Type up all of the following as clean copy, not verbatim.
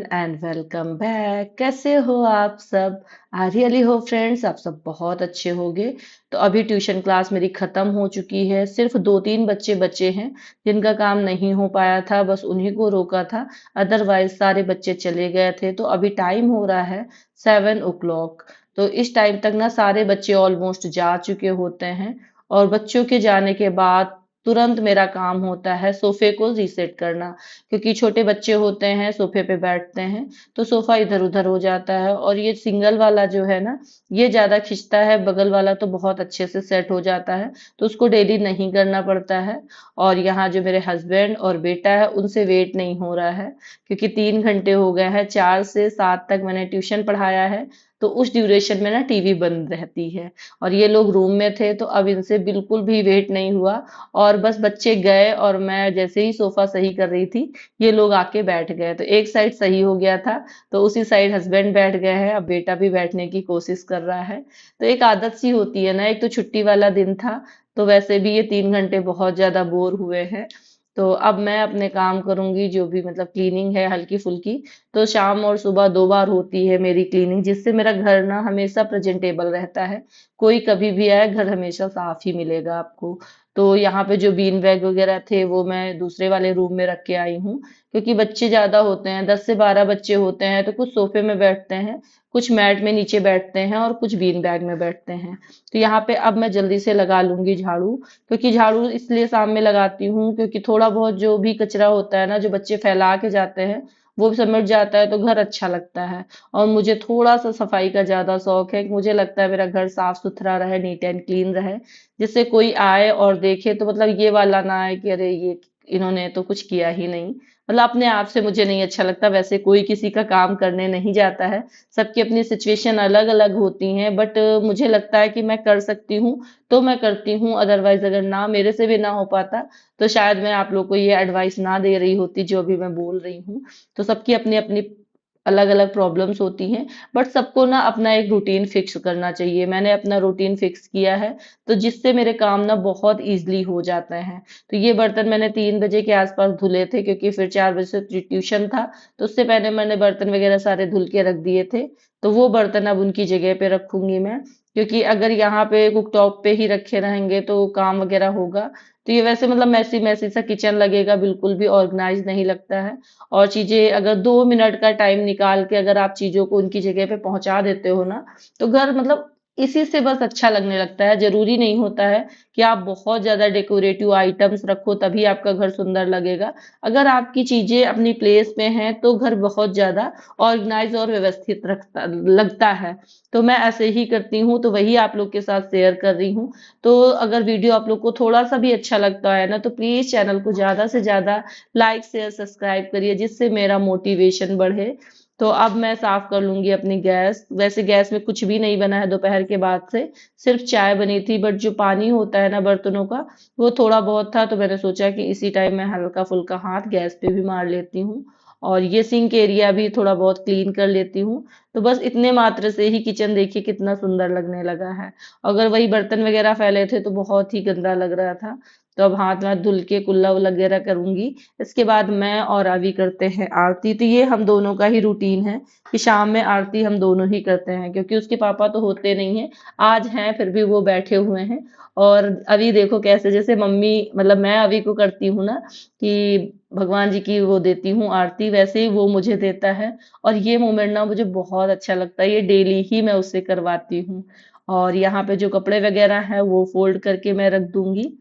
And welcome back. कैसे हो आप सब? आई रियली हो फ्रेंड्स, आप सब बहुत अच्छे होंगे। तो अभी ट्यूशन क्लास मेरी खत्म हो चुकी है। सिर्फ 2-3 बच्चे बचे हैं जिनका काम नहीं हो पाया था, बस उन्हीं को रोका था। अदरवाइज सारे बच्चे चले गए थे। तो अभी टाइम हो रहा है 7 o'clock। तो इस टाइम तक ना सारे बच्चे ऑलमोस्ट जा चुके होते हैं। और बच्चों के जाने के बाद तुरंत मेरा काम होता है सोफे को रीसेट करना। क्योंकि छोटे बच्चे होते हैं, सोफे पे बैठते हैं तो सोफा इधर उधर हो जाता है। और ये सिंगल वाला जो है ना, ये ज्यादा खिंचता है, बगल वाला तो बहुत अच्छे से सेट हो जाता है। तो उसको डेली नहीं करना पड़ता है। और यहाँ जो मेरे हस्बैंड और बेटा है उनसे वेट नहीं हो रहा है, क्योंकि 3 घंटे हो गए हैं, 4 से 7 तक मैंने ट्यूशन पढ़ाया है। तो उस ड्यूरेशन में ना टीवी बंद रहती है। और ये लोग रूम में थे तो अब इनसे बिल्कुल भी वेट नहीं हुआ। और बस बच्चे गए और मैं जैसे ही सोफा सही कर रही थी, ये लोग आके बैठ गए। तो एक साइड सही हो गया था, तो उसी साइड हस्बैंड बैठ गए हैं, अब बेटा भी बैठने की कोशिश कर रहा है। तो एक आदत सी होती है ना, एक तो छुट्टी वाला दिन था, तो वैसे भी ये 3 घंटे बहुत ज्यादा बोर हुए हैं। तो अब मैं अपने काम करूंगी, जो भी मतलब क्लीनिंग है हल्की फुल्की। तो शाम और सुबह 2 बार होती है मेरी क्लीनिंग, जिससे मेरा घर ना हमेशा प्रेजेंटेबल रहता है। कोई कभी भी आए, घर हमेशा साफ ही मिलेगा आपको। तो यहाँ पे जो बीन बैग वगैरह थे वो मैं दूसरे वाले रूम में रख के आई हूँ। क्योंकि बच्चे ज्यादा होते हैं, 10 से 12 बच्चे होते हैं, तो कुछ सोफे में बैठते हैं, कुछ मैट में नीचे बैठते हैं और कुछ बीन बैग में बैठते हैं। तो यहाँ पे अब मैं जल्दी से लगा लूंगी झाड़ू। क्योंकि झाड़ू इसलिए शाम में लगाती हूँ क्योंकि थोड़ा बहुत जो भी कचरा होता है ना, जो बच्चे फैला के जाते हैं, वो भी समेट जाता है तो घर अच्छा लगता है। और मुझे थोड़ा सा सफाई का ज्यादा शौक है कि मुझे लगता है मेरा घर साफ सुथरा रहे, नीट एंड क्लीन रहे। जिससे कोई आए और देखे तो मतलब ये वाला ना आए कि अरे ये इन्होंने तो कुछ किया ही नहीं। मतलब अपने आप से मुझे नहीं अच्छा लगता। वैसे कोई किसी का काम करने नहीं जाता है, सबकी अपनी सिचुएशन अलग अलग होती हैं, बट मुझे लगता है कि मैं कर सकती हूँ तो मैं करती हूँ। अदरवाइज अगर ना मेरे से भी ना हो पाता, तो शायद मैं आप लोग को ये एडवाइस ना दे रही होती जो अभी मैं बोल रही हूँ। तो सबकी अपनी अपनी अलग अलग प्रॉब्लम्स होती हैं। बट सबको ना अपना एक रूटीन फिक्स करना चाहिए। मैंने अपना रूटीन फिक्स किया है, तो जिससे मेरे काम ना बहुत इजीली हो जाते हैं। तो ये बर्तन मैंने 3 बजे के आसपास धुले थे, क्योंकि फिर 4 बजे से ट्यूशन था। तो उससे पहले मैंने बर्तन वगैरह सारे धुल के रख दिए थे। तो वो बर्तन अब उनकी जगह पे रखूंगी मैं। क्योंकि अगर यहाँ पे कुकटॉप पे ही रखे रहेंगे तो काम वगैरह होगा। तो ये वैसे मतलब मैसी मैसी सा किचन लगेगा, बिल्कुल भी ऑर्गेनाइज नहीं लगता है। और चीजें अगर 2 मिनट का टाइम निकाल के अगर आप चीजों को उनकी जगह पे पहुंचा देते हो ना, तो घर मतलब इसी से बस अच्छा लगने लगता है। जरूरी नहीं होता है कि आप बहुत ज्यादा डेकोरेटिव आइटम्स रखो तभी आपका घर सुंदर लगेगा। अगर आपकी चीजें अपनी प्लेस पे हैं तो घर बहुत ज्यादा ऑर्गेनाइज और व्यवस्थित रखता लगता है। तो मैं ऐसे ही करती हूँ, तो वही आप लोग के साथ शेयर कर रही हूँ। तो अगर वीडियो आप लोग को थोड़ा सा भी अच्छा लगता है ना, तो प्लीज चैनल को ज्यादा से ज्यादा लाइक शेयर सब्सक्राइब करिए, जिससे मेरा मोटिवेशन बढ़े। तो अब मैं साफ कर लूंगी अपनी गैस। वैसे गैस में कुछ भी नहीं बना है दोपहर के बाद से, सिर्फ चाय बनी थी। बट जो पानी होता है ना बर्तनों का, वो थोड़ा बहुत था, तो मैंने सोचा कि इसी टाइम मैं हल्का फुल्का हाथ गैस पे भी मार लेती हूँ। और ये सिंक एरिया भी थोड़ा बहुत क्लीन कर लेती हूँ। तो बस इतने मात्र से ही किचन देखिए कितना सुंदर लगने लगा है। अगर वही बर्तन वगैरह फैले थे तो बहुत ही गंदा लग रहा था। तो अब हाथ में धुल के कुल्ला वगैरह करूंगी। इसके बाद मैं और अभी करते हैं आरती। तो ये हम दोनों का ही रूटीन है कि शाम में आरती हम दोनों ही करते हैं, क्योंकि उसके पापा तो होते नहीं है। आज हैं फिर भी वो बैठे हुए हैं। और अभी देखो कैसे, जैसे मम्मी मतलब मैं अभी को करती हूँ ना कि भगवान जी की वो देती हूँ आरती, वैसे ही वो मुझे देता है। और ये मोमेंट ना मुझे बहुत अच्छा लगता है, ये डेली ही मैं उससे करवाती हूँ। और यहाँ पे जो कपड़े वगैरह हैं वो फोल्ड करके मैं रख दूंगी।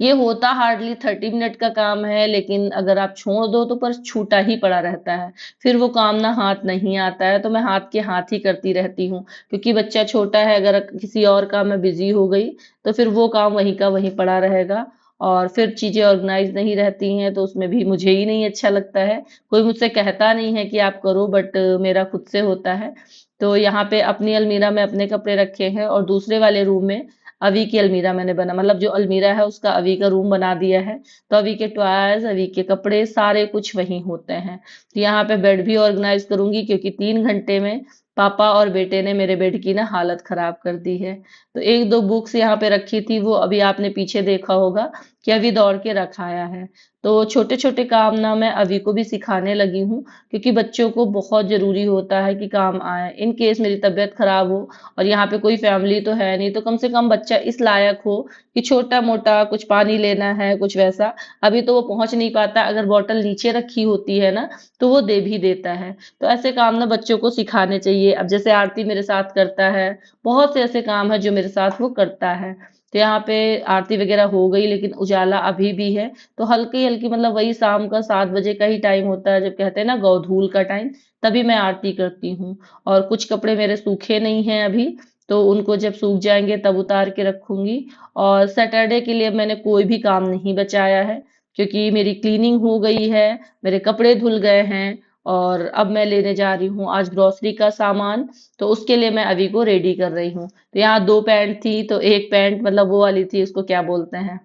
ये होता हार्डली 30 मिनट का काम है, लेकिन अगर आप छोड़ दो तो पर छूटा ही पड़ा रहता है। फिर वो काम ना हाथ नहीं आता है, तो मैं हाथ के हाथ ही करती रहती हूँ। क्योंकि बच्चा छोटा है, अगर किसी और काम में बिजी हो गई तो फिर वो काम वहीं का वहीं पड़ा रहेगा। और फिर चीजें ऑर्गेनाइज नहीं रहती हैं, तो उसमें भी मुझे ही नहीं अच्छा लगता है। कोई मुझसे कहता नहीं है कि आप करो, बट मेरा खुद से होता है। तो यहाँ पे अपनी अलमीरा में अपने कपड़े रखे हैं, और दूसरे वाले रूम में अवी की अलमीरा मैंने बना, मतलब जो अलमीरा है उसका अवी का रूम बना दिया है। तो अवी के टॉयज, अवी के कपड़े सारे कुछ वहीं होते हैं। तो यहाँ पे बेड भी ऑर्गेनाइज करूंगी, क्योंकि 3 घंटे में पापा और बेटे ने मेरे बेड की ना हालत खराब कर दी है। तो एक दो बुक्स यहाँ पे रखी थी, वो अभी आपने पीछे देखा होगा कि अभी दौड़ के रखाया है। तो छोटे छोटे काम ना मैं अभी को भी सिखाने लगी हूँ, क्योंकि बच्चों को बहुत जरूरी होता है कि काम आए, इन केस मेरी तबीयत खराब हो और यहाँ पे कोई फैमिली तो है नहीं, तो कम से कम बच्चा इस लायक हो कि छोटा मोटा कुछ पानी लेना है कुछ वैसा, अभी तो वो पहुंच नहीं पाता, अगर बोतल नीचे रखी होती है ना तो वो दे भी देता है। तो ऐसे काम ना बच्चों को सिखाने चाहिए। अब जैसे आरती मेरे साथ करता है, बहुत से ऐसे काम है जो मेरे साथ वो करता है। तो यहाँ पे आरती वगैरह हो गई, लेकिन उजाला अभी भी है। तो हल्की हल्की मतलब वही शाम का 7 बजे का ही टाइम होता है, जब कहते हैं ना गौधूल का टाइम, तभी मैं आरती करती हूँ। और कुछ कपड़े मेरे सूखे नहीं हैं अभी, तो उनको जब सूख जाएंगे तब उतार के रखूंगी। और सैटरडे के लिए मैंने कोई भी काम नहीं बचाया है, क्योंकि मेरी क्लीनिंग हो गई है, मेरे कपड़े धुल गए हैं। और अब मैं लेने जा रही हूँ आज ग्रोसरी का सामान, तो उसके लिए मैं अभी को रेडी कर रही हूँ। तो यहाँ 2 पैंट थी, तो एक पैंट मतलब वो वाली थी, उसको क्या बोलते हैं,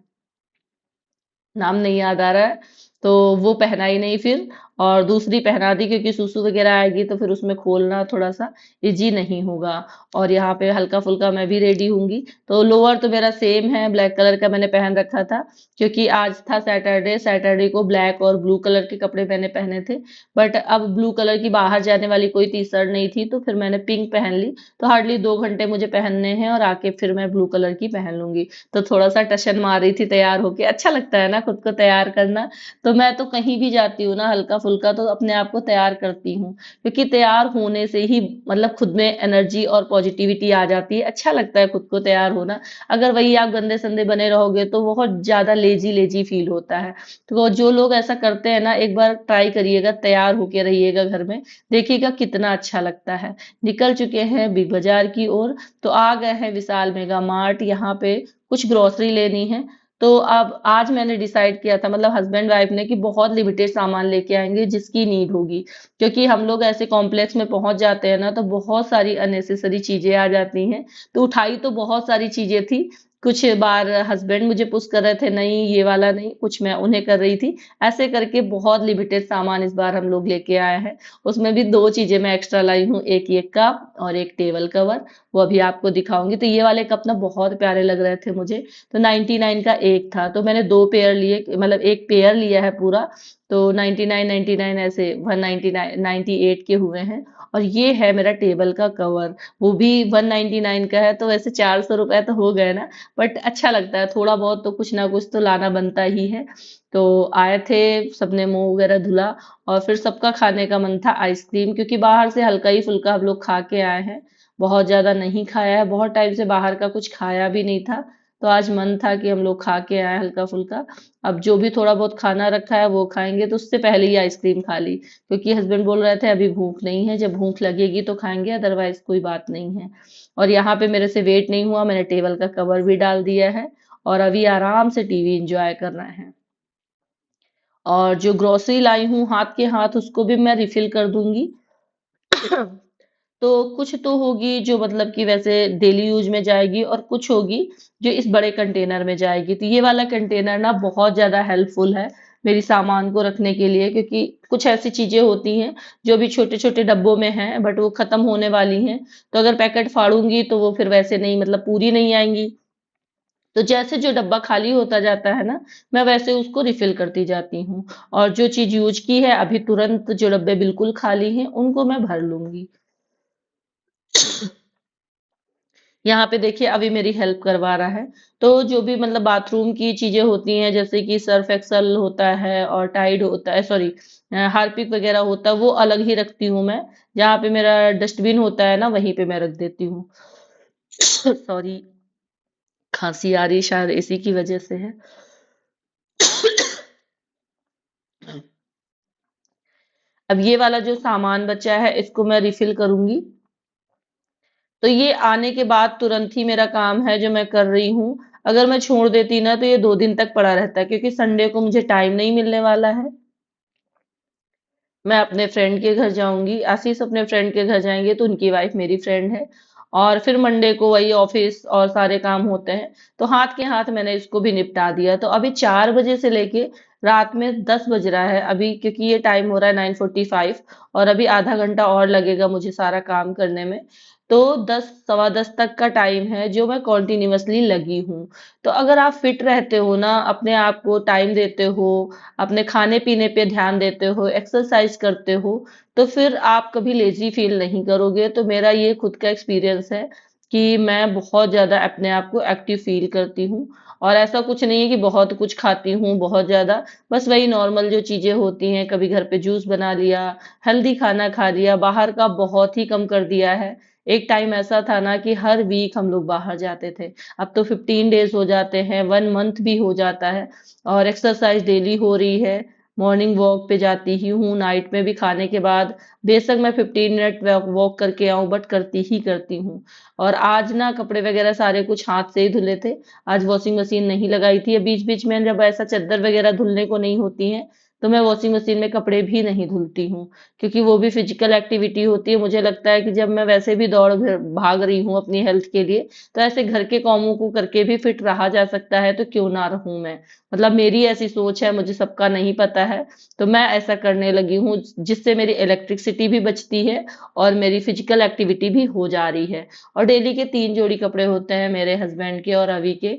नाम नहीं याद आ रहा है, तो वो पहना ही नहीं फिर। और दूसरी पहना दी, क्योंकि सुसु वगैरह आएगी तो फिर उसमें खोलना थोड़ा सा इजी नहीं होगा। और यहाँ पे हल्का फुल्का मैं भी रेडी होंगी। तो लोअर तो मेरा सेम है, ब्लैक कलर का मैंने पहन रखा था, क्योंकि आज था सैटरडे, सैटरडे को ब्लैक और ब्लू कलर के कपड़े मैंने पहने थे। बट अब ब्लू कलर की बाहर जाने वाली कोई टी शर्ट नहीं थी, तो फिर मैंने पिंक पहन ली। तो हार्डली 2 घंटे मुझे पहनने हैं, और आके फिर मैं ब्लू कलर की पहन लूंगी। तो थोड़ा सा टशन मार रही थी तैयार होके, अच्छा लगता है ना खुद को तैयार करना। तो मैं तो कहीं भी जाती हूँ ना हल्का फुल्का तो अपने आप को तैयार करती हूँ, क्योंकि तैयार होने से ही मतलब खुद में एनर्जी और पॉजिटिविटी आ जाती है, अच्छा लगता है खुद को तैयार होना। अगर वही आप गंदे संदे बने रहोगे तो बहुत ज्यादा लेजी लेजी फील होता है। तो जो लोग ऐसा करते हैं ना, एक बार ट्राई करिएगा, तैयार होके रहिएगा घर में, देखिएगा कितना अच्छा लगता है। निकल चुके हैं बिग बाजार की ओर, तो आ गए हैं विशाल मेगा मार्ट, यहाँ पे कुछ ग्रोसरी लेनी है। तो अब आज मैंने डिसाइड किया था, मतलब हस्बैंड वाइफ ने, कि बहुत लिमिटेड सामान लेके आएंगे जिसकी नीड होगी, क्योंकि हम लोग ऐसे कॉम्प्लेक्स में पहुंच जाते हैं ना तो बहुत सारी अननेसेसरी चीजें आ जाती हैं। तो उठाई तो बहुत सारी चीजें थी, कुछ बार हस्बैंड मुझे पुश कर रहे थे, नहीं ये वाला नहीं, कुछ मैं उन्हें कर रही थी। ऐसे करके बहुत लिमिटेड सामान इस बार हम लोग लेके आए हैं। उसमें भी 2 चीजें मैं एक्स्ट्रा लाई हूँ, एक ये कप और एक टेबल कवर, वो अभी आपको दिखाऊंगी। तो ये वाले कप ना बहुत प्यारे लग रहे थे मुझे, तो 99 का एक था, तो मैंने 2 पेयर लिए, मतलब एक पेयर लिया है पूरा। तो 99 ऐसे 199 98 के हुए हैं। और ये है मेरा टेबल का कवर, वो भी 199 का है, तो वैसे 400 रुपए तो हो गए ना, बट अच्छा लगता है, थोड़ा बहुत तो कुछ ना कुछ तो लाना बनता ही है। तो आए थे, सबने मुंह वगैरह धुला, और फिर सबका खाने का मन था आइसक्रीम, क्योंकि बाहर से हल्का ही फुल्का हम लोग खा के आए हैं, बहुत ज्यादा नहीं खाया है, बहुत टाइम से बाहर का कुछ खाया भी नहीं था। तो आज मन था कि हम लोग खा के आए हल्का फुल्का। अब जो भी थोड़ा बहुत खाना रखा है वो खाएंगे, तो उससे पहले ही आइसक्रीम खा ली, क्योंकि हस्बैंड बोल रहे थे अभी भूख नहीं है, जब भूख लगेगी तो खाएंगे, अदरवाइज कोई बात नहीं है। और यहाँ पे मेरे से वेट नहीं हुआ, मैंने टेबल का कवर भी डाल दिया है, और अभी आराम से टीवी इंजॉय करना है। और जो ग्रोसरी लाई हूँ हाथ के हाथ, उसको भी मैं रिफिल कर दूंगी। तो कुछ तो होगी जो मतलब कि वैसे डेली यूज में जाएगी, और कुछ होगी जो इस बड़े कंटेनर में जाएगी। तो ये वाला कंटेनर ना बहुत ज्यादा हेल्पफुल है मेरी सामान को रखने के लिए, क्योंकि कुछ ऐसी चीजें होती हैं जो भी छोटे छोटे डब्बों में हैं, बट वो खत्म होने वाली हैं। तो अगर पैकेट फाड़ूंगी तो वो फिर वैसे नहीं, मतलब पूरी नहीं आएंगी। तो जैसे जो डब्बा खाली होता जाता है ना, मैं वैसे उसको रिफिल करती जाती हूँ। और जो चीज यूज की है अभी, तुरंत जो डब्बे बिल्कुल खाली हैं उनको मैं भर लूंगी। यहाँ पे देखिए अभी मेरी हेल्प करवा रहा है। तो जो भी मतलब बाथरूम की चीजें होती हैं, जैसे कि सर्फ एक्सल होता है और टाइड होता है, सॉरी हार्पिक वगैरह होता है, वो अलग ही रखती हूँ मैं। जहाँ पे मेरा डस्टबिन होता है ना, वहीं पे मैं रख देती हूँ। सॉरी, खांसी आ रही, शायद इसी की वजह से है। अब ये वाला जो सामान बचा है इसको मैं रिफिल करूंगी। तो ये आने के बाद तुरंत ही मेरा काम है जो मैं कर रही हूँ। अगर मैं छोड़ देती ना तो ये 2 दिन तक पड़ा रहता है, क्योंकि संडे को मुझे टाइम नहीं मिलने वाला है। मैं अपने फ्रेंड के घर जाऊंगी, आशीष अपने फ्रेंड के घर जाएंगे, तो उनकी वाइफ मेरी फ्रेंड है। और फिर मंडे को वही ऑफिस और सारे काम होते हैं। तो हाथ के हाथ मैंने इसको भी निपटा दिया। तो अभी 4 बजे से लेके रात में 10 बज रहा है अभी, क्योंकि ये टाइम हो रहा है 9:45, और अभी आधा घंटा और लगेगा मुझे सारा काम करने में। तो 10 सवा 10 तक का टाइम है जो मैं कॉन्टिन्यूअसली लगी हूँ। तो अगर आप फिट रहते हो ना, अपने आप को टाइम देते हो, अपने खाने पीने पे ध्यान देते हो, एक्सरसाइज करते हो, तो फिर आप कभी लेजी फील नहीं करोगे। तो मेरा ये खुद का एक्सपीरियंस है कि मैं बहुत ज्यादा अपने आप को एक्टिव फील करती हूँ। और ऐसा कुछ नहीं है कि बहुत कुछ खाती हूँ बहुत ज्यादा, बस वही नॉर्मल जो चीजें होती हैं, कभी घर पे जूस बना लिया, हेल्दी खाना खा लिया, बाहर का बहुत ही कम कर दिया है। एक टाइम ऐसा था ना कि हर वीक हम लोग बाहर जाते थे, अब तो 15 डेज हो जाते हैं, 1 मंथ भी हो जाता है। और एक्सरसाइज डेली हो रही है, मॉर्निंग वॉक पे जाती ही हूँ, नाइट में भी खाने के बाद बेशक मैं 15 मिनट वॉक करके आऊं, बट करती ही करती हूँ। और आज ना कपड़े वगैरह सारे कुछ हाथ से ही धुले थे, आज वॉशिंग मशीन नहीं लगाई थी। बीच बीच में जब ऐसा चादर वगैरह धुलने को नहीं होती है, तो मैं वॉशिंग मशीन में कपड़े भी नहीं धुलती हूँ, क्योंकि वो भी फिजिकल एक्टिविटी होती है। मुझे लगता है कि जब मैं वैसे भी भाग रही हूँ अपनी हेल्थ के लिए, तो ऐसे घर के कामों को करके भी फिट रहा जा सकता है, तो क्यों ना रहूं मैं। मतलब मेरी ऐसी सोच है, मुझे सबका नहीं पता है, तो मैं ऐसा करने लगी हूँ, जिससे मेरी इलेक्ट्रिसिटी भी बचती है और मेरी फिजिकल एक्टिविटी भी हो जा रही है। और डेली के 3 जोड़ी कपड़े होते हैं मेरे हस्बैंड के और अभी के।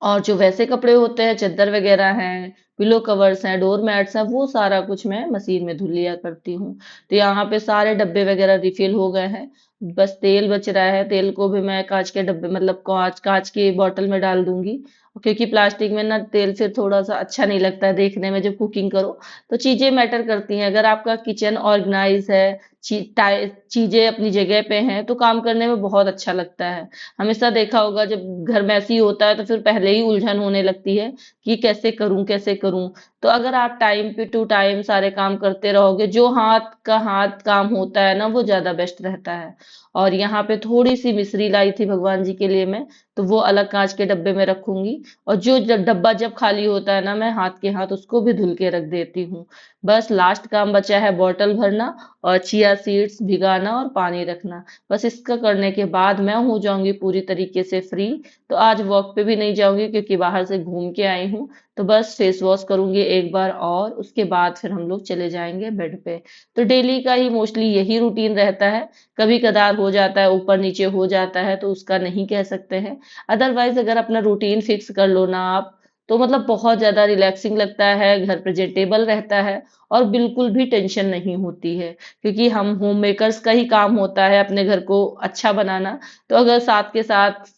और जो वैसे कपड़े होते हैं, चादर वगैरह हैं, पिलो कवर्स हैं, डोर मैट्स हैं, वो सारा कुछ मैं मशीन में धुल लिया करती हूँ। तो यहाँ पे सारे डब्बे वगैरह रिफिल हो गए हैं, बस तेल बच रहा है। तेल को भी मैं कांच के डब्बे, मतलब कांच कांच की बोतल में डाल दूंगी, क्योंकि प्लास्टिक में ना तेल फिर थोड़ा सा अच्छा नहीं लगता है देखने में जब कुकिंग करो। तो चीजें मैटर करती हैं, अगर आपका किचन ऑर्गेनाइज है, चीजें अपनी जगह पे हैं, तो काम करने में बहुत अच्छा लगता है। हमेशा देखा होगा, जब घर मैसी होता है तो फिर पहले ही उलझन होने लगती है कि कैसे करूं कैसे करूं। तो अगर आप टाइम पे टू टाइम सारे काम करते रहोगे, जो हाथ का हाथ काम होता है ना, वो ज्यादा बेस्ट रहता है। और यहाँ पे थोड़ी सी मिश्री लाई थी भगवान जी के लिए मैं, तो वो अलग कांच के डब्बे में रखूंगी। और जो डब्बा जब खाली होता है ना, मैं हाथ के हाथ उसको भी धुल के रख देती हूँ। बस लास्ट काम बचा है बॉटल भरना, और चिया सीड्स भिगाना और पानी रखना। बस इसका करने के बाद मैं हो जाऊंगी पूरी तरीके से फ्री। तो आज वॉक पे भी नहीं जाऊंगी, क्योंकि बाहर से घूम के आई हूँ। तो बस फेस वॉश करूंगी एक बार, और उसके बाद फिर हम लोग चले जाएंगे बेड पे। तो डेली का ही मोस्टली यही रूटीन रहता है। कभी कदार हो जाता है, ऊपर नीचे हो जाता है, तो उसका नहीं कह सकते हैं। अदरवाइज अगर अपना रूटीन फिक्स कर लो ना आप, तो मतलब बहुत ज्यादा रिलैक्सिंग लगता है, घर प्रेजेंटेबल रहता है, और बिल्कुल भी टेंशन नहीं होती है। क्योंकि हम होम मेकर्स का ही काम होता है अपने घर को अच्छा बनाना। तो अगर साथ के साथ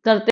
करते